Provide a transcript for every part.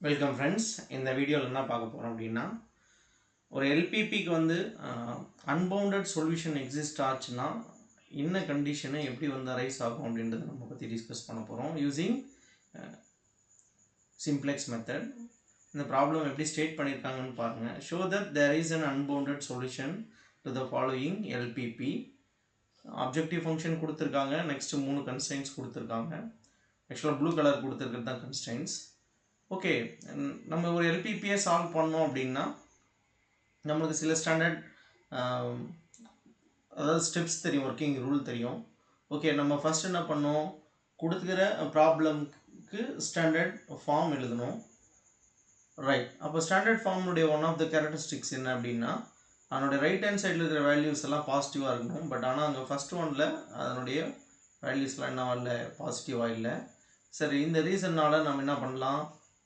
Welcome friends. இந்த வீடியோவில் என்ன பார்க்க போகிறோம் அப்படின்னா, ஒரு எல்பிபிக்கு வந்து அன்பவுண்டட் சொல்யூஷன் எக்ஸிஸ்ட் ஆச்சுன்னா என்ன கண்டிஷனை எப்படி வந்து அரைஸ் ஆகும் அப்படின்றத நம்ம பற்றி டிஸ்கஸ் பண்ண போகிறோம் யூஸிங் சிம்ப்ளெக்ஸ் மெத்தட். இந்த ப்ராப்ளம் எப்படி ஸ்டேட் பண்ணியிருக்காங்கன்னு பாருங்கள். Show that there is an unbounded solution to the following LPP. Objective function கொடுத்துருக்காங்க. நெக்ஸ்ட்டு 3 கன்ஸ்ட்ரைன்ட்ஸ் கொடுத்துருக்காங்க. ஆக்சுவலாக ப்ளூ கலர் கொடுத்துருக்கிறது தான் கன்ஸ்ட்ரைன்ட்ஸ். ஓகே, நம்ம ஒரு எல்பிபியை சால்வ் பண்ணோம் அப்படின்னா நம்மளுக்கு சில ஸ்டாண்டர்ட் அதாவது ஸ்டெப்ஸ் தெரியும், ஒர்க்கிங் ரூல் தெரியும். ஓகே, நம்ம ஃபஸ்ட் என்ன பண்ணோம், கொடுத்துக்கிற ப்ராப்ளம்க்கு ஸ்டாண்டர்ட் ஃபார்ம் எழுதணும். ரைட், அப்போ ஸ்டாண்டர்ட் ஃபார்முடைய ஒன் ஆஃப் த கேரக்டரிஸ்டிக்ஸ் என்ன அப்படின்னா, அதனுடைய ரைட் ஹேண்ட் சைடில் இருக்கிற வேல்யூஸ் எல்லாம் பாசிட்டிவாக இருக்கணும். பட் ஆனால் அங்கே ஃபஸ்ட் ஒனில் அதனுடைய வேல்யூஸ்லாம் என்னவா இல்லை, பாசிட்டிவாக இல்லை. சரி, இந்த ரீசன்னால் நம்ம என்ன பண்ணலாம்,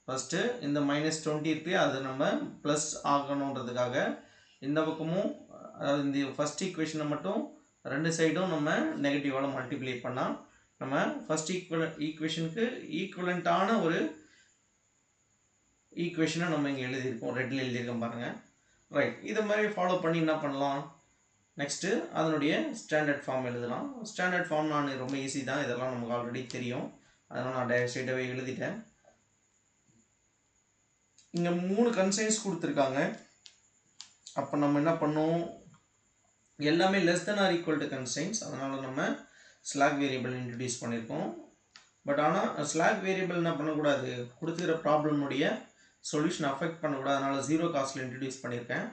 ஃபஸ்ட்டு இந்த -20 இருக்கு, அதை நம்ம ப்ளஸ் ஆகணுன்றதுக்காக இந்த பக்கமும், அதாவது இந்த ஃபஸ்ட் ஈக்குவேஷனை மட்டும் ரெண்டு சைடும் நம்ம நெகட்டிவால் மல்டிப்ளை பண்ணால் நம்ம ஃபஸ்ட் ஈக்குவேஷனுக்கு ஈக்குவலண்ட்டான ஒரு ஈக்குவேஷனை நம்ம இங்கே எழுதியிருக்கோம், ரெட்டில் எழுதியிருக்கோம் பாருங்கள். ரைட், இதை மாதிரி ஃபாலோ பண்ணி என்ன பண்ணலாம், நெக்ஸ்ட்டு அதனுடைய ஸ்டாண்டர்ட் ஃபார்ம் எழுதலாம். ஸ்டாண்டர்ட் ஃபார்ம் நான் ரொம்ப ஈஸி தான், இதெல்லாம் நமக்கு ஆல்ரெடி தெரியும், அதனால் நான் ஸ்ட்ரெயிட்டாகவே எழுதிட்டேன். இங்கே 3 கன்ஸ்ட்ரைன்ட்ஸ் கொடுத்துருக்காங்க. அப்போ நம்ம என்ன பண்ணோம், எல்லாமே less than or equal to constraints, அதனால் நம்ம ஸ்லாக் வேரியபிள் இன்ட்ரடியூஸ் பண்ணியிருக்கோம். பட் ஆனால் ஸ்லாக் வேரியபிள் என்ன பண்ணக்கூடாது, கொடுத்துக்கிற ப்ராப்ளமுடைய சொல்யூஷன் அஃபெக்ட் பண்ணக்கூடாது, அதனால் 0 காஸ்ட்டில் இன்ட்ரடியூஸ் பண்ணியிருக்கேன்.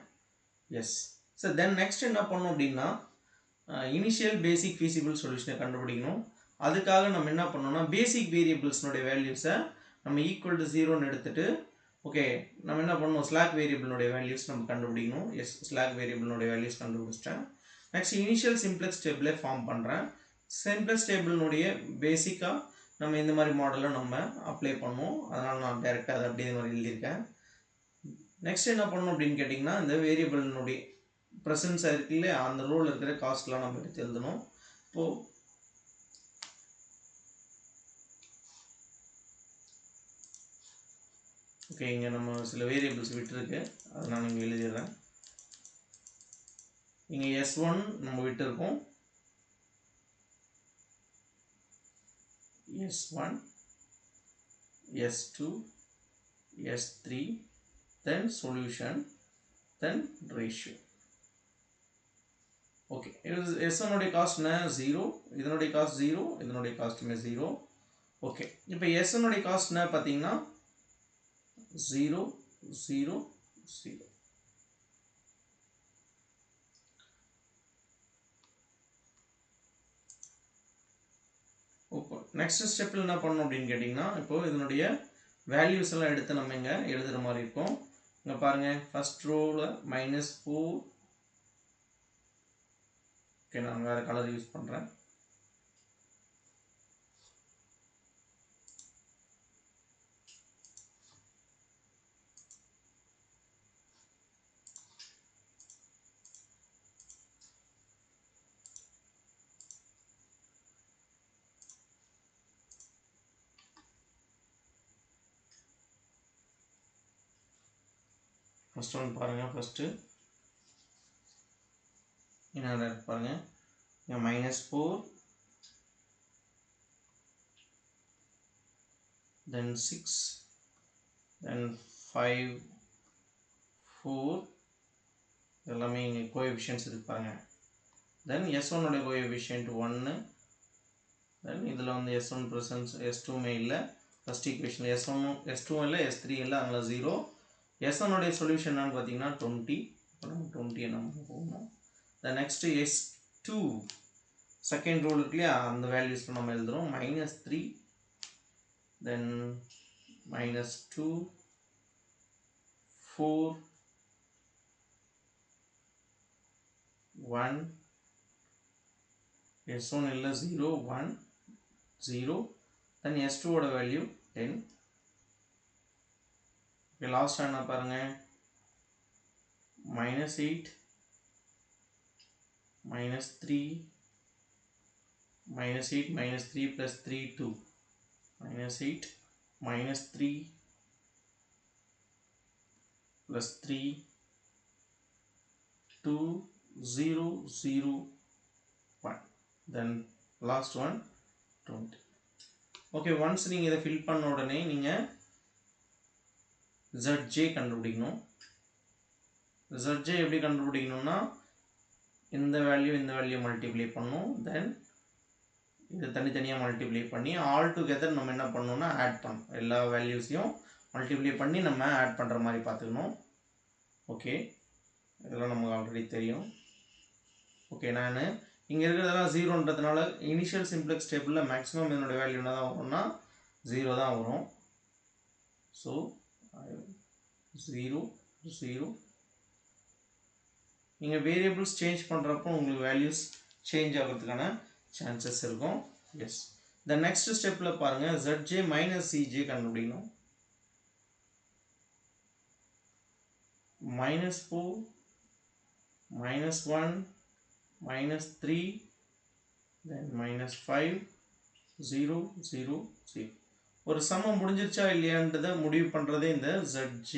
எஸ். ஸோ தென் நெக்ஸ்ட் என்ன பண்ணோம் அப்படின்னா, இனிஷியல் பேசிக் ஃபீஸிபிள் சொல்யூஷனை கண்டுபிடிக்கணும். அதுக்காக நம்ம என்ன பண்ணோம்னா, பேசிக் வேரியபிள்ஸ்னுடைய வேல்யூஸை நம்ம ஈக்குவல் டு 0ன்னு எடுத்துகிட்டு, ஓகே, நம்ம என்ன பண்ணணும், ஸ்லாக் வேரியபிளுடைய வேல்யூஸ் நம்ம கண்டுபிடிக்கணும். எஸ், ஸ்லாக் வேரியபிளுடைய வேல்யூஸ் கண்டுபிடிச்சிட்டேன். நெக்ஸ்ட் இனிஷியல் சிம்ப்ளெக்ஸ் டேபிளே ஃபார்ம் பண்ணுறேன். சிம்ப்ளெக்ஸ் டேபிளினுடைய பேசிக்காக நம்ம இந்த மாதிரி மாடலை நம்ம அப்ளை பண்ணுவோம், அதனால் நான் டைரெக்டாக அதை அப்படியே மாதிரி எழுதியிருக்கேன். நெக்ஸ்ட் என்ன பண்ணணும் அப்படின்னு கேட்டிங்கன்னா, இந்த வேரியபிளினுடைய ப்ரெசன்ஸ் இருக்கு இல்லையா, அந்த ரோல் இருக்கிற காஸ்ட்லாம் நம்ம எடுத்து எழுதணும். இப்போது ஓகே, இங்கே நம்ம சில வேரியபிள்ஸ் விட்டுருக்கு, அதை நான் இங்கே எழுதிடுறேன். இங்கே S1 நம்ம விட்டுருக்கோம், S1, S2, S3, then solution, then ratio. Okay, S1 உடைய காஸ்ட் என்ன, 0, இதனுடைய காஸ்ட் 0, இதனுடைய காஸ்ட்டுமே 0. ஓகே, இப்போ S1 உடைய காஸ்ட் என்ன பார்த்தீங்கன்னா 0, 0, 0. ஓகே, நெக்ஸ்ட் ஸ்டெப்பில் என்ன பண்ணணும் அப்படின்னு கேட்டிங்கன்னா, இப்போது இதனுடைய வேல்யூஸ் எல்லாம் எடுத்து நம்ம இங்கே எழுதுகிற மாதிரி இருக்கும். இங்கே பாருங்கள், ஃபஸ்ட் ரோவில் -4. ஓகே, நான் வேறு கலர் யூஸ் பண்ணுறேன். ஃபஸ்ட் ஒன் பாருங்கள், ஃபஸ்ட்டு என்ன பாருங்கள், இங்கே -4, then 6, then 5, 4, எல்லாமே இங்கே கோஎஃபிஷியன்ட்ஸ் இருக்கு பாருங்கள். தென் S1 உடைய கோஎஃபிஷியன்ட் 1, தென் இதில் வந்து S1 ப்ரெசன்ஸ், S2மே இல்லை, ஃபஸ்ட் ஈக்குவேஷன் S2 இல்லை, S3 இல்லை, அதனால் 0. S1 உடைய சொல்யூஷன் என்னன்னு பார்த்தீங்கன்னா 20. இப்போ நம்ம 20 நம்ம போகணும். Then next S2 second rule இருக்கு இல்லையா, அந்த வேல்யூஸில் நம்ம எழுதுகிறோம். -3, தென் -2, 4, 1, S1 இல்லை, 0, 1, 0, தென் S2 ஓட வேல்யூ 10. ஓகே, லாஸ்ட்டாக என்ன பாருங்கள், -8, -3, -8, -3 + 3, 2, -8, -3, plus 3 2 0 0 1 then last one 20. okay once நீங்க இத fill பண்ண உடனே நீங்க zj கண்டுபிடிக்கணும். zj எப்படி கண்டுபிடிக்கணும்னா இந்த வேல்யூ மல்டிப்ளை பண்ணனும். then இது தனித்தனியா மல்டிப்ளை பண்ணி all together நம்ம என்ன பண்ணனும்னா ஆட் பண்ணனும். எல்லா வேல்யூஸையும் மல்டிப்ளை பண்ணி நம்ம ஆட் பண்ற மாதிரி பாத்துக்கணும். ஓகே இதெல்லாம் நமக்கு ஆல்ரெடி தெரியும். ஓகே நான் இங்க இருக்குறதெல்லாம் 0ன்றதுனால இனிஷியல் சிம்ப்ளெக்ஸ் டேபிள்ல மேக்ஸिमम என்னோட வேல்யூ என்ன தான் வரும்னா 0 தான் வரும். சோ 0 0 நீங்க வேரியபிள்ஸ் சேஞ்ச் பண்றப்போ உங்களுக்கு வேல்யூஸ் சேஞ்ச் ஆகிறதுக்கான சான்சஸ் இருக்கும். எஸ் the next ஸ்டெப்ல பாருங்க zj cj கண்டுபிடிக்கணும். -4 -1 -3 then -5 0 0 0 ஒரு சம முடிஞ்சிருச்சா இல்லையான்றதை முடிவு பண்றதே இந்த zj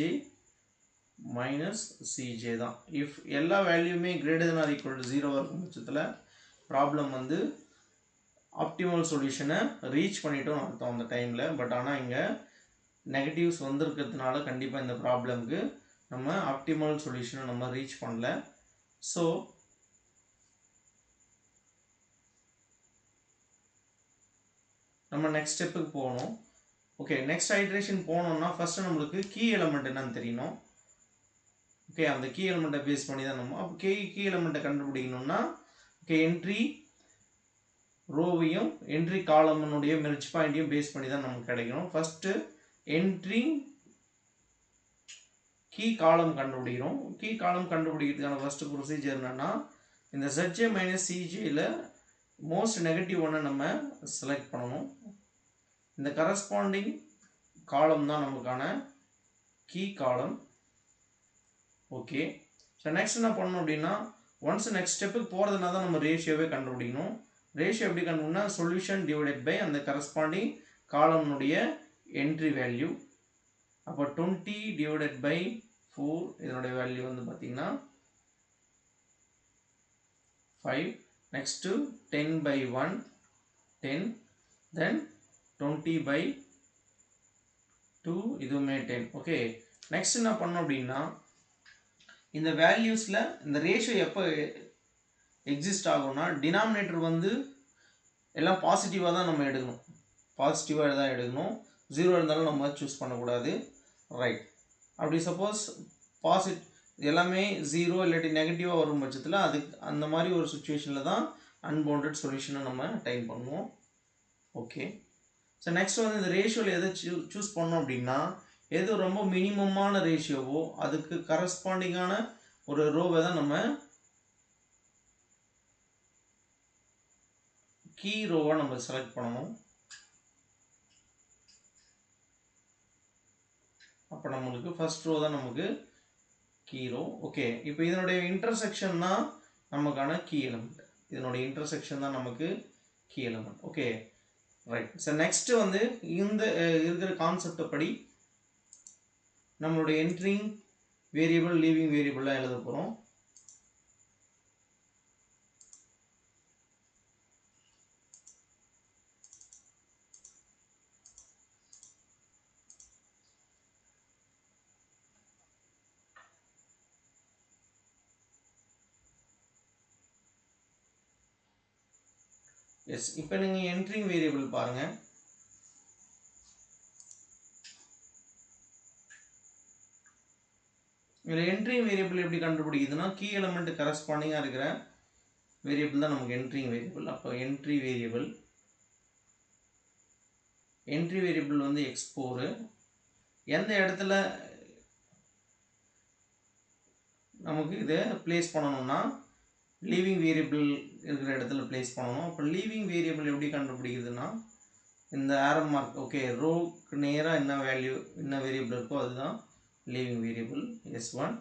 cj தான். if எல்லா வேல்யூமே greater than or equal to 0 இருக்கும் பட்சத்துல ப்ராப்ளம் வந்து ஆப்டிமல் சொல்யூஷனை ரீச் பண்ணிட்டோம் அர்த்தம் அந்த டைம்ல. பட் ஆனா இங்க நெகட்டிவ்ஸ் வந்திருக்கிறதுனால கண்டிப்பா இந்த ப்ராப்ளம்க்கு நம்ம ஆப்டிமல் சொல்யூஷனை நம்ம ரீச் பண்ணல. சோ நம்ம நெக்ஸ்ட் ஸ்டெப்புக்கு போகணும். ஓகே நெக்ஸ்ட் ஐட்ரேஷன் போகணும்னா ஃபர்ஸ்ட் நம்மளுக்கு கீ எலிமெண்ட் என்னன்னு தெரியணும். ஓகே அந்த கீ எலிமெண்ட்டை பேஸ் பண்ணி தான் நம்ம அப்ப கீ எலிமெண்ட்டை கண்டுபிடிக்கணும்னா ஓகே என்ட்ரி ரோவையும் என்ட்ரி காலம்னுடைய மெர்ஜ் பாயிண்டையும் பேஸ் பண்ணி தான் நமக்கு கிடைக்கும். ஃபர்ஸ்ட் என்ட்ரி கீ காலம் கண்டுபிடிக்கிறோம். கீ காலம் கண்டுபிடிக்கிறதுக்கான ஃபர்ஸ்ட் ப்ரொசீஜர் என்னன்னா இந்த zj cj ல மோஸ்ட் நெகட்டிவ் ஒன்னை நம்ம செலக்ட் பண்ணணும். இந்த கரஸ்பாண்டிங் காலம் தான் நமக்கான கீ காலம். ஓகே ஸோ நெக்ஸ்ட் என்ன பண்ணணும் அப்படின்னா ஒன்ஸ் நெக்ஸ்ட் ஸ்டெப்புக்கு போகிறதுனா தான் நம்ம ரேஷியோவே கண்டுபிடிக்கணும். ரேஷியோ எப்படி கண்டுபிடினா சொல்யூஷன் டிவைடட் பை அந்த கரஸ்பாண்டிங் காலம்னுடைய என்ட்ரி வேல்யூ. அப்போ 20 டிவைடட் பை 4 இதனுடைய வேல்யூ வந்து பார்த்தீங்கன்னா 5. next 10 by 1 10 then 20 by 2 இதுவுமே 10. ஓகே நெக்ஸ்ட் என்ன பண்ணணும் அப்படின்னா இந்த வேல்யூஸ்ல இந்த ரேஷியோ எப்போ எக்ஸிஸ்ட் ஆகும்னா டினாமினேட்டர் வந்து எல்லாம் பாசிட்டிவாக தான் நம்ம எடுக்கணும். பாசிட்டிவாக தான் எடுக்கணும். 0 இருந்தாலும் நம்ம சூஸ் பண்ணக்கூடாது. ரைட் அப்படி சப்போஸ் எல்லாமே 0 இல்லாட்டி நெகட்டிவாக வரும் பட்சத்தில் அதுக்கு அந்த மாதிரி ஒரு சுச்சுவேஷனில் தான் அன்பவுண்டட் சொல்யூஷனை நம்ம டைம் பண்ணுவோம். ஓகே ஸோ நெக்ஸ்ட் வந்து இந்த ரேஷியோவில் எதை சூஸ் பண்ணோம் அப்படின்னா எது ரொம்ப மினிமமான ரேஷியோவோ அதுக்கு கரஸ்பாண்டிங்கான ஒரு ரோவை தான் நம்ம கீ ரோவை நம்ம செலக்ட் பண்ணணும். அப்போ நம்மளுக்கு ஃபர்ஸ்ட் ரோ தான் நமக்கு கீ ரோ. ஓகே இப்போ இதனுடைய இன்டர்செக்ஷன் தான் நமக்கான கீ எலிமெண்ட். இதனுடைய இன்டர்செக்ஷன் தான் நமக்கு key element. Okay right so next வந்து இந்த இருக்கிற கான்செப்டை படி நம்மளுடைய என்ட்ரிங் வேரியபிள் லீவிங் வேரியபிள்லாம் எழுத போகிறோம். எஸ் இப்போ நீங்கள் என்ட்ரிங் வேரியபிள் பாருங்க. இதில் என்ட்ரிங் வேரியபிள் எப்படி கண்டுபிடிக்குதுன்னா கீ எலிமெண்ட் கரஸ்பாண்டிங்காக இருக்கிற வேரியபிள் தான் நமக்கு என்ட்ரிங் வேரியபிள். அப்போ என்ட்ரி வேரியபிள் வந்து x4 எந்த இடத்துல நமக்கு இதை பிளேஸ் பண்ணணும்னா லீவிங் வேரியபிள் இருக்கிற இடத்துல பிளேஸ் பண்ணணும். அப்போ லீவிங் வேரியபிள் எப்படி கண்டுபிடிக்குதுன்னா இந்த ஆரோ மார்க் ஓகே ரோக்கு நேராக என்ன வேரியபிள் இருக்கோ அதுதான் leaving variable s1.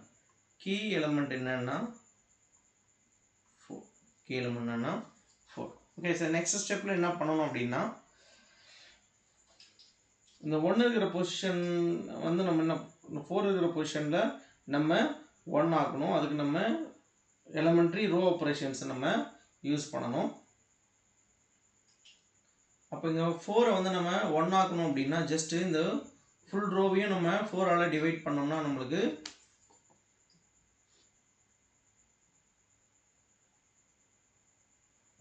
Key element என்னன்னா 4. ஓகே சார் நெக்ஸ்ட் ஸ்டெப்பில் என்ன பண்ணணும் அப்படின்னா இந்த 1 இருக்கிற பொசிஷன் வந்து நம்ம என்ன 4 இருக்கிற பொசிஷனில் நம்ம 1 ஆக்கணும். அதுக்கு நம்ம எலிமெண்ட்ரி ரோ ஆப்ரேஷன்ஸ் நம்ம யூஸ் பண்ணணும். அப்போ இங்கே 4 வந்து நம்ம 1 ஆக்கணும் அப்படின்னா ஜஸ்ட் இந்த ஃபுல் ரோவையும் நம்ம 4 ஆல் டிவைட் பண்ணோம்னா நம்மளுக்கு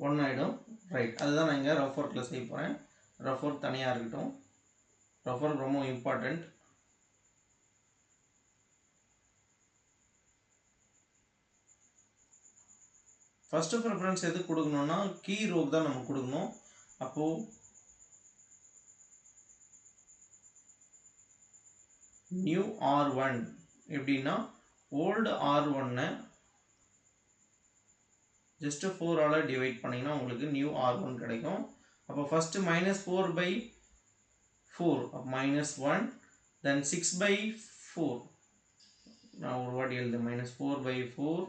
ஒன் ஆகிடும். ரைட், அதுதான் நான் இங்கே ரஃப் ஒர்க்கில் செய்ய போகிறேன். ரஃப் ஒர்க் தனியாக இருக்கட்டும். ரஃப் ஒர்க் ரொம்ப இம்பார்ட்டண்ட். ஃபர்ஸ்ட் ப்ரிஃபரன்ஸ் எதுக்கு கொடுக்கணும்னா கீ ரோக்கு தான் நம்ம கொடுக்கணும். அப்போது நியூ R1 எப்படின்னா old R1 just 4 all divide பண்ணிங்கன்னா உங்களுக்கு நியூ R1 கிடைக்கும். அப்போ ஃபஸ்ட்டு -4/4 -1 தென் 6/4 நான் ஒரு வாட்டி எழுது -4/4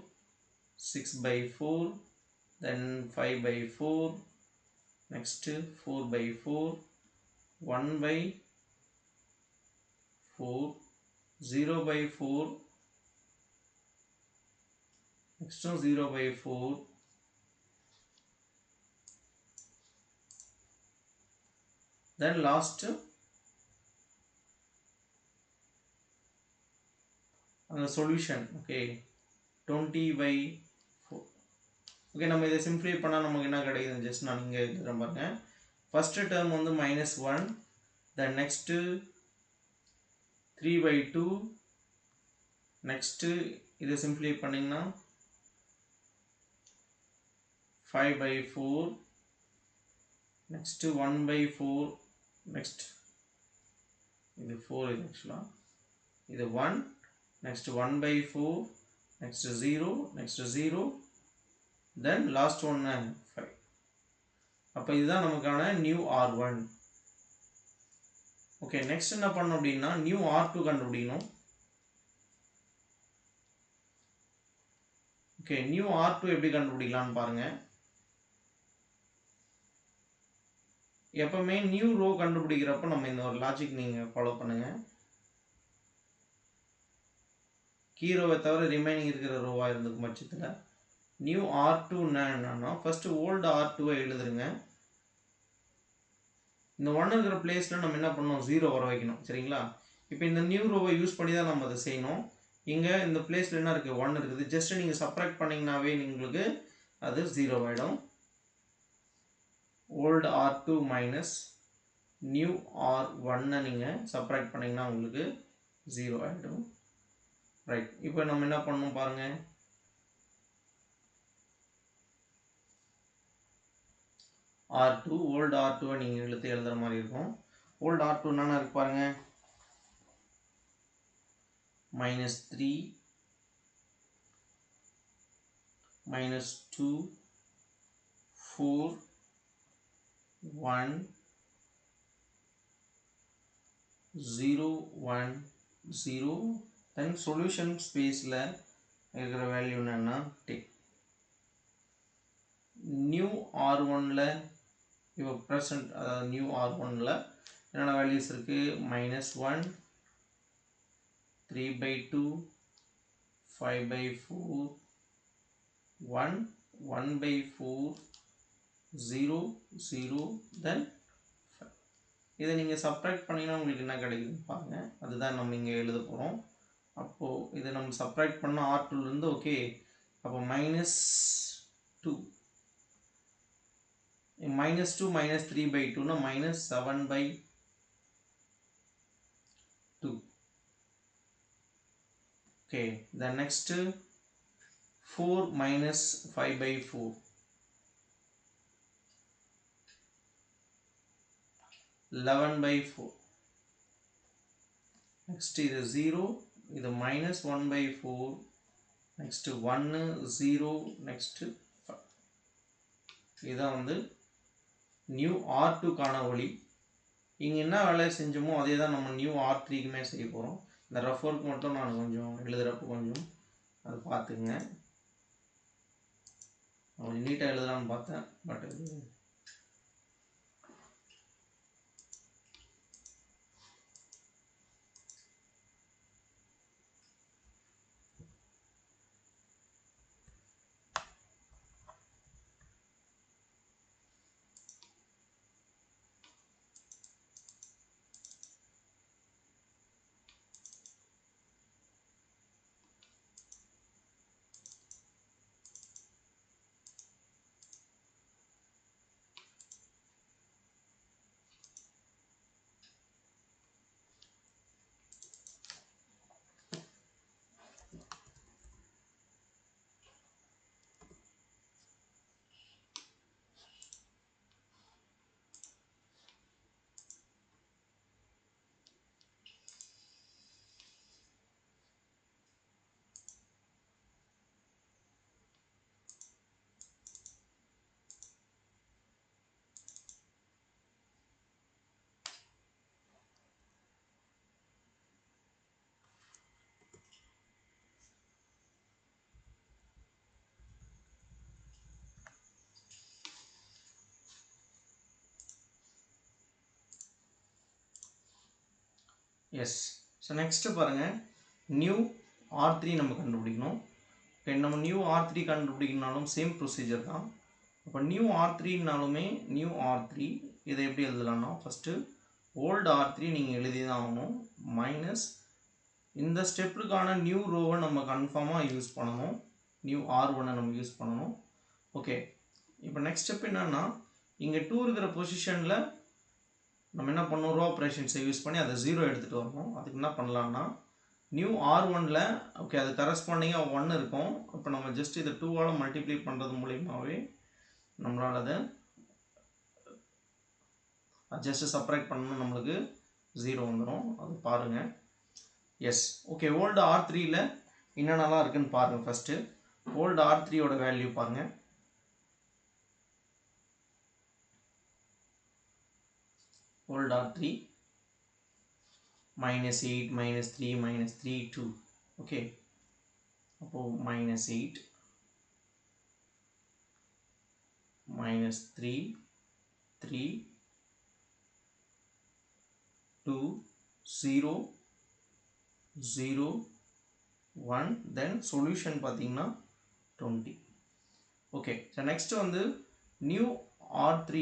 6/4 then 5/4 next 4/4 1/4 0/4 next 0/4 then last அந்த சொல்யூஷன் ஓகே 20/4. ஓகே, நம்ம இதை சிம்பிளை பண்ணால் நமக்கு என்ன கிடைக்குது ஜஸ்ட் நான் இங்கே எழுதுகிறேன் பாருங்க. ஃபஸ்ட்டு டேர்ம் வந்து -1 தென் நெக்ஸ்ட்டு 3/2 நெக்ஸ்ட்டு இதை சிம்பிளை பண்ணிங்கன்னா 5/4 நெக்ஸ்ட்டு 1/4 நெக்ஸ்ட் இது 4 இது ஆக்சுவலாக இது 1 next 1/4 next 0 next 0 then last one 5. அப்போ இதுதான் நமக்கான நியூ R1. ஓகே, நெக்ஸ்ட் என்ன பண்ணணும் அப்படின்னா நியூ R2 கண்டுபிடிக்கணும். ஓகே, நியூ R2 எப்படி கண்டுபிடிக்கலாம்னு பாருங்க. எப்பவுமே நியூ ரோ கண்டுபிடிக்கிறப்ப நம்ம இந்த ஒரு லாஜிக் நீங்கள் ஃபாலோ பண்ணுங்க. கீ ரோவை தவிர ரிமைனிங் இருக்கிற ரோவாக இருந்துக்கும் பட்சத்தில் நியூ R2 என்னன்னா ஃபஸ்ட்டு ஓல்டு R2வை எழுதுருங்க. இந்த 1 இருக்கிற பிளேஸில் நம்ம என்ன பண்ணணும் 0 வர வைக்கணும். சரிங்களா? இப்போ இந்த நியூ ரோவை யூஸ் பண்ணி தான் நம்ம அதை செய்யணும். இங்கே இந்த பிளேஸில் என்ன இருக்குது 1 இருக்குது. ஜஸ்ட் நீங்கள் சப்ராக்ட் பண்ணிங்கனாவே உங்களுக்கு அது 0 ஆகிடும். Old R2 minus new R1 நீங்கள் சப்ராக்ட் பண்ணிங்கன்னா உங்களுக்கு 0 ஆகிடும். ரைட், இப்போ நம்ம என்ன பண்ணணும் பாருங்கள். R2 ஓல்டு R2வை நீங்கள் எழுதுகிற மாதிரி இருக்கும். ஓல்டு R2 என்னென்ன இருக்கு பாருங்க. -3 -2 4 1 0 1 0 then சொல்யூஷன் ஸ்பேஸில் இருக்கிற வேல்யூ என்னன்னா 10. நியூ R1ல இப்போ ப்ரெசன்ட் அதாவது நியூ R1ல என்னென்ன வேல்யூஸ் இருக்குது -1 3/2 5/4 1 1/4 0 0 then 5. இதை நீங்கள் சப்ராக்ட் பண்ணிங்கன்னா உங்களுக்கு என்ன கிடைக்குதுன்னு பாருங்கள். அதுதான் நம்ம இங்கே எழுத போகிறோம். அப்போது இதை நம்ம சப்ராக்ட் பண்ண R2லேருந்து ஓகே. அப்போ -2 -2 -3/2னா -7/2. Okay, then next 4 -5/4 11/4. next இது 0 இது -1/4 next 1 0 next 5. இதுதான் வந்து நியூ R2க்கான வழி. இங்கே என்ன வேலை செஞ்சோமோ அதே தான் நம்ம நியூ R3க்குமே செய்ய போகிறோம். இந்த ரஃப் ஒர்க் மட்டும் நான் கொஞ்சம் எழுதுகிறப்போ கொஞ்சம் அது பார்த்துக்குங்க. கொஞ்சம் நீட்டாக எழுதலாம்னு பார்த்தேன், பட் இது எஸ். ஸோ நெக்ஸ்ட்டு பாருங்கள், நியூ R3 நம்ம கண்டுபிடிக்கணும். ஓகே, நம்ம நியூ R3 கண்டுபிடிக்கணும்னாலும் சேம் ப்ரொசீஜர் தான். அப்போ நியூ R3னாலுமே நியூ R3 இதை எப்படி எழுதலாம்னா, ஃபஸ்ட்டு ஓல்டு R3 நீங்கள் எழுதி தான் ஆகணும். மைனஸ் இந்த ஸ்டெப்புக்கான நியூ ரோவை நம்ம கன்ஃபார்மாக யூஸ் பண்ணணும். நியூ R1 நம்ம யூஸ் பண்ணணும். ஓகே, இப்போ நெக்ஸ்ட் ஸ்டெப் என்னென்னா, இங்கே 2 இருக்கிற பொசிஷனில் நம்ம என்ன பண்ணணும், ரோ ஆப்ரேஷன்ஸை யூஸ் பண்ணி அதை 0 எடுத்துகிட்டு வரணும். அதுக்கு என்ன பண்ணலான்னா, நியூ R1ல் ஓகே அது கரஸ்பாண்டிங்காக 1 இருக்கும். இப்போ நம்ம ஜஸ்ட் இதை 2ஆல் மல்டிப்ளை பண்ணுறது மூலியமாகவே நம்மளால் அதை ஜஸ்ட்டு சப்ராக்ட் பண்ணணும், நம்மளுக்கு 0 வந்துடும். அது பாருங்கள். எஸ். ஓகே, ஓல்டு R3ல் என்னென்னலாம் இருக்குதுன்னு பாருங்கள். ஃபஸ்ட்டு ஓல்டு R3யோட வேல்யூ பாருங்கள். old R3 minus 8 minus 3 minus 3 2. okay, அப்போ minus 8 minus 3 3 2 0 0 1. then solution பார்த்தீங்கன்னா 20. okay, so next வந்து new R3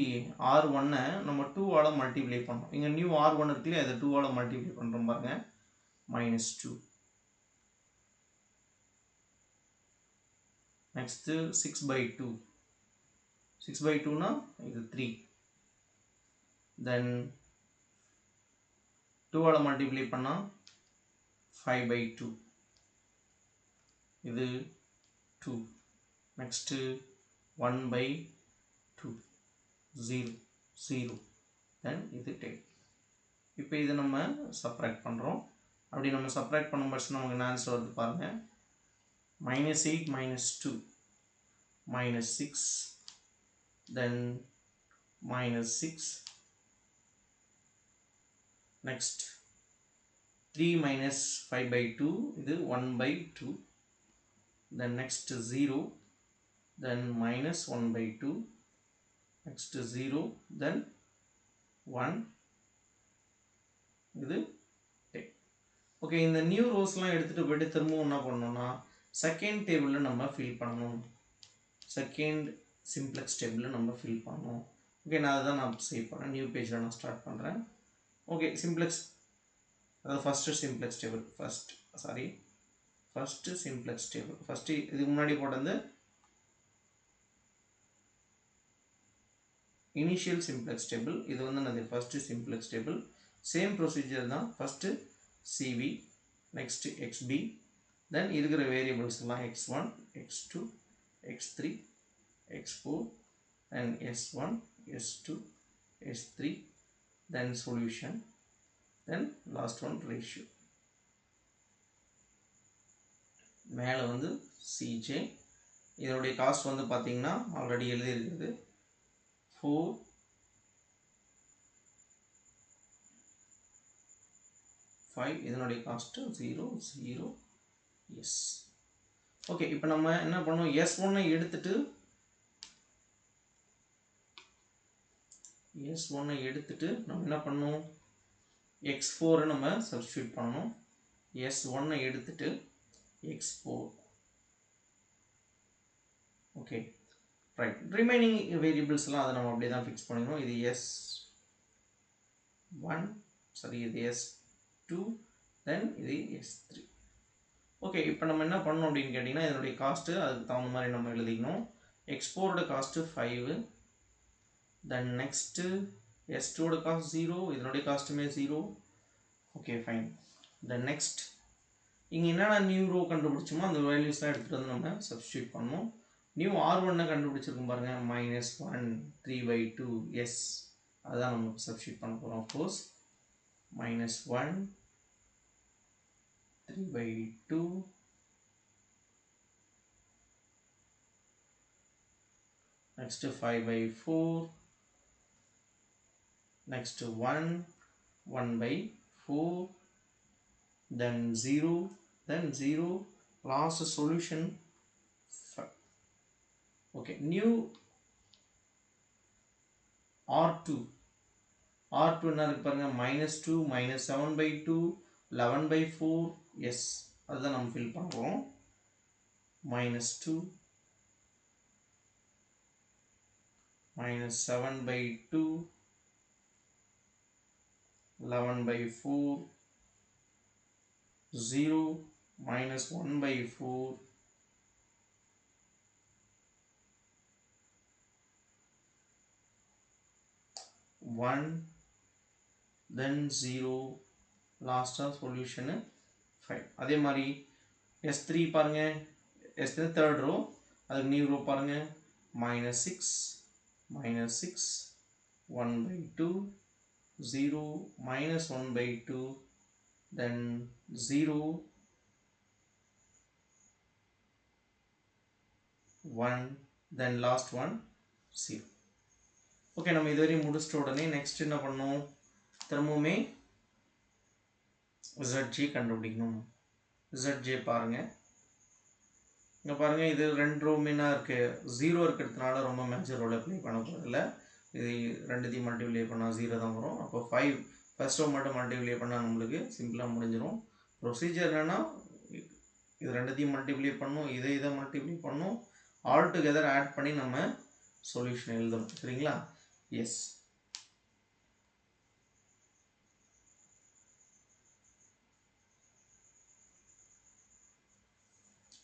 R1 நம்ம 2ஆல் மல்டிப்ளை பண்ணோம். இங்கே நியூ R1 இருக்குல்லையே, அதை 2ஆல் மல்டிப்ளை பண்ணுறோம் பாருங்க. minus 2. நெக்ஸ்ட்டு 6/2. 6/2னா இது 3. தென் 2ஆல் மல்டிப்ளை பண்ணால் 5/2. இது 2. நெக்ஸ்ட்டு 1/2. 0 0. தென் இது 10. இப்போ இதை நம்ம சப்ராக்ட் பண்ணுறோம். அப்படி நம்ம சப்ராக்ட் பண்ணும் பட்சம் நமக்கு என்ன ஆன்சர் வருது பாருங்கள். minus 8 minus 2 minus 6. then minus 6. next 3 minus 5/2 இது 1/2. then next 0. then minus 1/2. next 0. then 1. இது 10. ஓகே, இந்த நியூ ரோஸ்லாம் எடுத்துகிட்டு போய்ட்டு திரும்பவும் என்ன பண்ணணும்னா செகண்ட் டேபிளில் நம்ம ஃபில் பண்ணணும். செகண்ட் சிம்ப்ளெக்ஸ் டேபிளில் நம்ம ஃபில் பண்ணணும். ஓகே, நான் அதுதான் நான் சேவ் பண்ணேன். நியூ பேஜில் நான் ஸ்டார்ட் பண்ணுறேன். ஓகே, சிம்ப்ளெக்ஸ் அதாவது first simplex table first simplex table first இதுக்கு முன்னாடி போட்டது இனிஷியல் சிம்ப்ளெக்ஸ் டேபிள். இது வந்து என்னது first simplex table. Same procedure தான். ஃபஸ்ட்டு சிவி, நெக்ஸ்ட்டு எக்ஸ்பி, தென் இருக்கிற வேரியபிள்ஸ் எல்லாம் x1 x2 x3 x4 and s1 s2 s3, then solution, then last one ratio. மேலே வந்து cj. இதனுடைய காஸ்ட் வந்து பார்த்தீங்கன்னா ஆல்ரெடி எழுதியிருக்குது 4 5. இதனுடைய காஸ்ட்டு 0 0 எஸ். ஓகே, இப்போ நம்ம என்ன பண்ணோம், S1 எடுத்துட்டு நம்ம என்ன பண்ணோம், x4 நம்ம சப்ஸ்டியூட் பண்ணணும். S1 எடுத்துட்டு x4. Okay, right. ரிமைனிங் வேரியபிள்ஸ்லாம் அதை நம்ம அப்படியே தான் ஃபிக்ஸ் பண்ணிக்கணும். இது S1 இது S2, தென் இது S3. ஓகே, இப்போ நம்ம என்ன பண்ணணும் அப்படின்னு கேட்டிங்கன்னா, இதனுடைய காஸ்ட்டு அதுக்கு தகுந்த மாதிரி நம்ம எழுதிக்கணும். x4ஓட காஸ்ட்டு 5. தென் நெக்ஸ்ட்டு S2ஓட காஸ்ட் 0. இதனுடைய காஸ்ட்டுமே 0. Okay, fine. தென் நெக்ஸ்ட் இங்கே என்னென்ன நியூ ரோ கண்டுபிடிச்சோமோ அந்த வேல்யூஸ்லாம் எடுத்துகிட்டு வந்து நம்ம சப்ஸ்டியூட் பண்ணணும். நியூ R1 கண்டுபிடிச்சிருக்கோம் பாருங்கள், -1 3/2 எஸ். அதுதான் நம்ம சப்ஸ்டியூட் பண்ண போகிறோம். Of course -1 3/2 next 5/4 next 1 1/4 then 0 then 0 last solution 5. okay, new R2 R2 என்ன இருக்கு பாருங்க -2 -7/2 11/4 எஸ் அதுதான் நம்ம ஃபில் பண்ணுறோம். -2 -7/2 11/4 0 -1/4 1 then 0 லாஸ்ட்டாக சொல்யூஷனு 5. அதே மாதிரி S3 பாருங்க S3 தேர்ட் ரோ அதுக்கு நியூ ரோ பாருங்க -6 -6 1/2 0 -1/2 then 0 1 then last one 0. Okay நம்ம இதுவரையும் முடிச்சிட்ட உடனே நெக்ஸ்ட் என்ன பண்ணணும் திரும்பவுமே ZJ கண்டுபிடிக்கணும். ZJ பாருங்க இங்கே பாருங்க இது ரெண்டு ரூம் என்ன இருக்கு 0 இருக்கிறதுனால ரொம்ப மேஜர் ரோல் ப்ளே பண்ண போகிறதில்ல. இது ரெண்டுத்தையும் மல்டிப்ளை பண்ணால் 0 தான் வரும். அப்போ 5 ஃபர்ஸ்ட் ரோ மட்டும் மல்டிப்ளை பண்ணால் நம்மளுக்கு சிம்பிளாக முடிஞ்சிடும். ப்ரொசீஜர் என்னென்னா இது ரெண்டுத்தையும் மல்டிப்ளை பண்ணணும் இதை மல்டிப்ளை பண்ணணும் ஆல் டுகெதர் ஆட் பண்ணி நம்ம சொல்யூஷன் எழுதணும். சரிங்களா? எஸ்.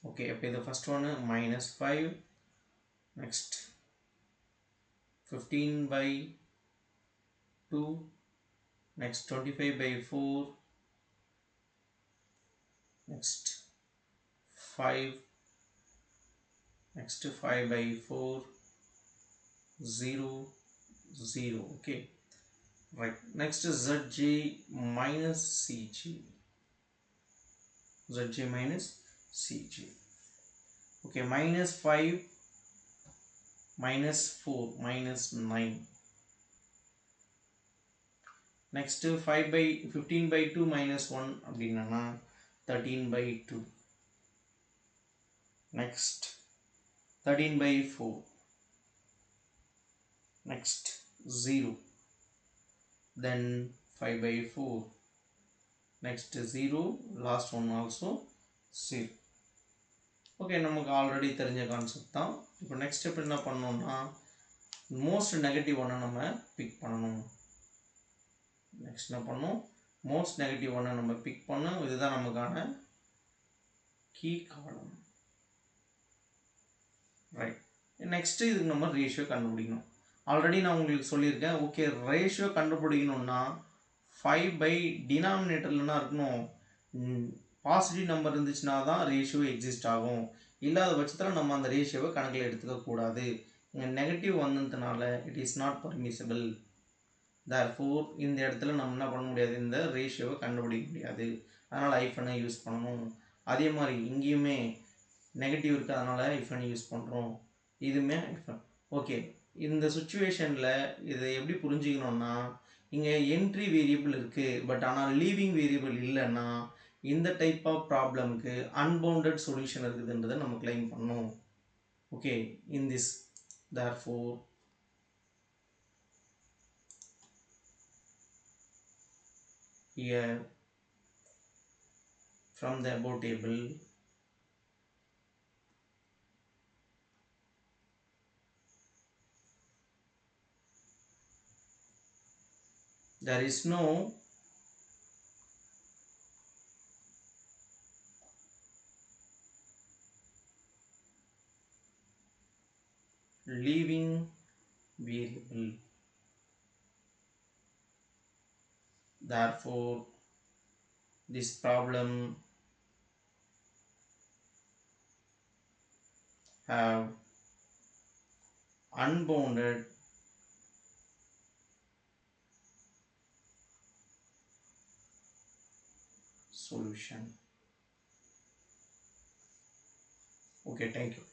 ஓகே அப்போ இது ஃபர்ஸ்ட் ஒன்று -5 next 15/2 next 25/4 next 5 next 5/4 0 0. Okay, right, next is ZJ minus CG. ZJ minus CG. Okay, -5 -4 -9. Next 15/2 -1 அப்படின்னா 13/2. Next 13/4. Next 0. Then 5/4. Next 0. Last one also 0. Okay நமக்கு already தெரிஞ்ச கான்செப்ட் தான். இப்போ நெக்ஸ்ட் ஸ்டெப் என்ன பண்ணணும்னா மோஸ்ட் நெகட்டிவ் ஒன்றை நம்ம பிக் பண்ணணும். நெக்ஸ்ட் என்ன பண்ணணும் மோஸ்ட் நெகட்டிவ் ஒன்றை நம்ம பிக் பண்ணணும். இதுதான் நமக்கான கீ காலம். ரைட், நெக்ஸ்ட் இதுக்கு நம்ம ரேஷியோ கண்டுபிடிக்கணும். ஆல்ரெடி நான் உங்களுக்கு சொல்லியிருக்கேன். ஓகே ரேஷியோ கண்டுபிடிக்கணும்னா 5 டினாமினேட்டரில் என்ன இருக்கணும் பாசிட்டிவ் நம்பர் இருந்துச்சுன்னா தான் ரேஷியோ எக்ஸிஸ்ட் ஆகும். இல்லாத பட்சத்தில் நம்ம அந்த ரேஷியோவை கணக்கில் எடுத்துக்கக்கூடாது. இங்கே நெகட்டிவ் வந்ததுனால it is not permissible. Therefore இந்த இடத்துல நம்ம என்ன பண்ண முடியாது இந்த ரேஷியோவை கண்டுபிடிக்க முடியாது. அதனால் ஐஃபனை யூஸ் பண்ணணும். அதே மாதிரி இங்கேயுமே நெகட்டிவ் இருக்குது அதனால் ஐஃபனை யூஸ் பண்ணுறோம். இதுவுமே ஐஃபன். ஓகே இந்த சுச்சுவேஷனில் இதை எப்படி புரிஞ்சுக்கணுன்னா இங்கே என்ட்ரி வேரியபிள் இருக்குது பட் ஆனால் லீவிங் வேரியபிள் இல்லைன்னா இந்த டைப் ஆஃப் ப்ராப்ளம்க்கு அன்பவுண்டட் சொல்யூஷன் இருக்குதுன்றதை நம்ம கிளைம் பண்ணணும். Okay in this therefore here from the above table there is no leaving variable. Therefore this problem have unbounded solution. Okay, thank you.